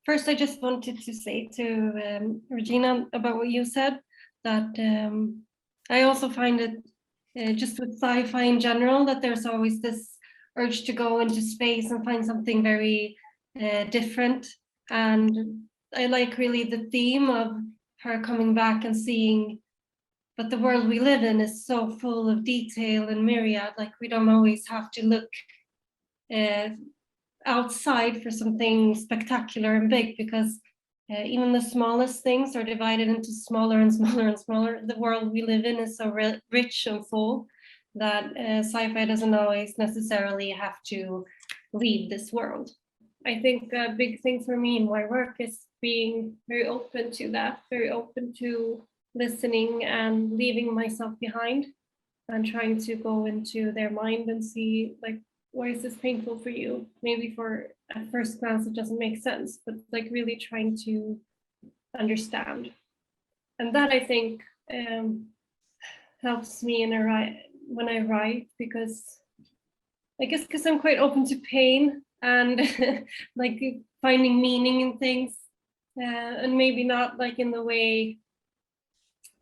first, I just wanted to say to Regina about what you said, that I also find it just with sci-fi in general, that there's always this urge to go into space and find something very different. And I like really the theme of her coming back and seeing, but the world we live in is so full of detail and myriad, like we don't always have to look outside for something spectacular and big, because even the smallest things are divided into smaller and smaller and smaller. The world we live in is so rich and full that sci-fi doesn't always necessarily have to leave this world. I think a big thing for me in my work is being very open to that, very open to listening and leaving myself behind and trying to go into their mind and see, like, why is this painful for you? Maybe for at first glance it doesn't make sense, but like really trying to understand. And that I think helps me when I write, because I guess because I'm quite open to pain and like finding meaning in things, and maybe not like in the way,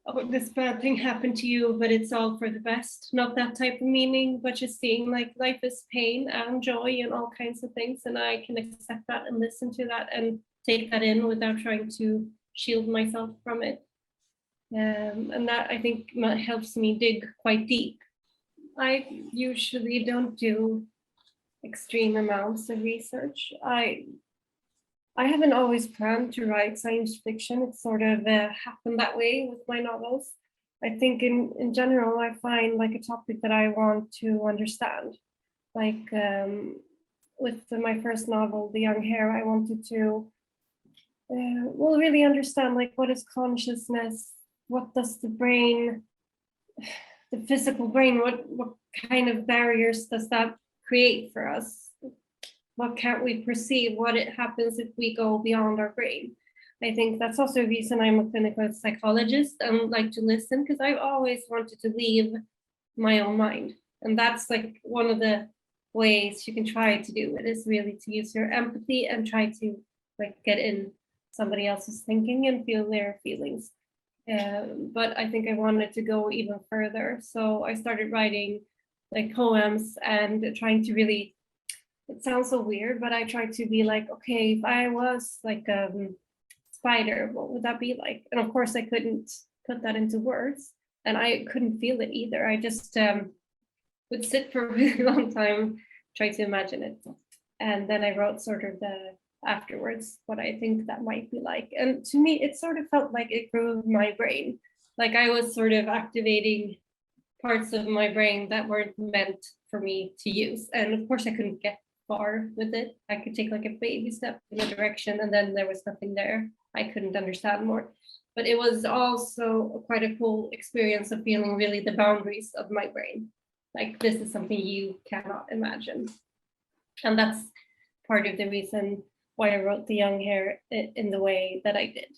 oh, this bad thing happened to you, but it's all for the best. Not that type of meaning, but just seeing like life is pain and joy and all kinds of things. And I can accept that and listen to that and take that in without trying to shield myself from it. And that I think helps me dig quite deep. I usually don't do extreme amounts of research. I haven't always planned to write science fiction. It sort of happened that way with my novels. I think in general, I find like a topic that I want to understand. Like with my first novel, The Young Hare, I wanted to really understand, like, what is consciousness? What does the brain, the physical brain, what kind of barriers does that create for us? What can't we perceive? What it happens if we go beyond our brain? I think that's also a reason I'm a clinical psychologist and like to listen, because I've always wanted to leave my own mind. And that's like one of the ways you can try to do it, is really to use your empathy and try to like get in somebody else's thinking and feel their feelings. But I think I wanted to go even further. So I started writing like poems and trying to really, it sounds so weird, but I tried to be like, okay, if I was like a spider, what would that be like? And of course I couldn't put that into words, and I couldn't feel it either. I just would sit for a really long time, try to imagine it. And then I wrote sort of the afterwards what I think that might be like. And to me, it sort of felt like it grew my brain. Like I was sort of activating parts of my brain that weren't meant for me to use. And of course I couldn't get far with it. I could take like a baby step in a direction and then there was nothing there. I couldn't understand more. But it was also quite a cool experience of feeling really the boundaries of my brain. Like this is something you cannot imagine. And that's part of the reason why I wrote The Young Hare in the way that I did.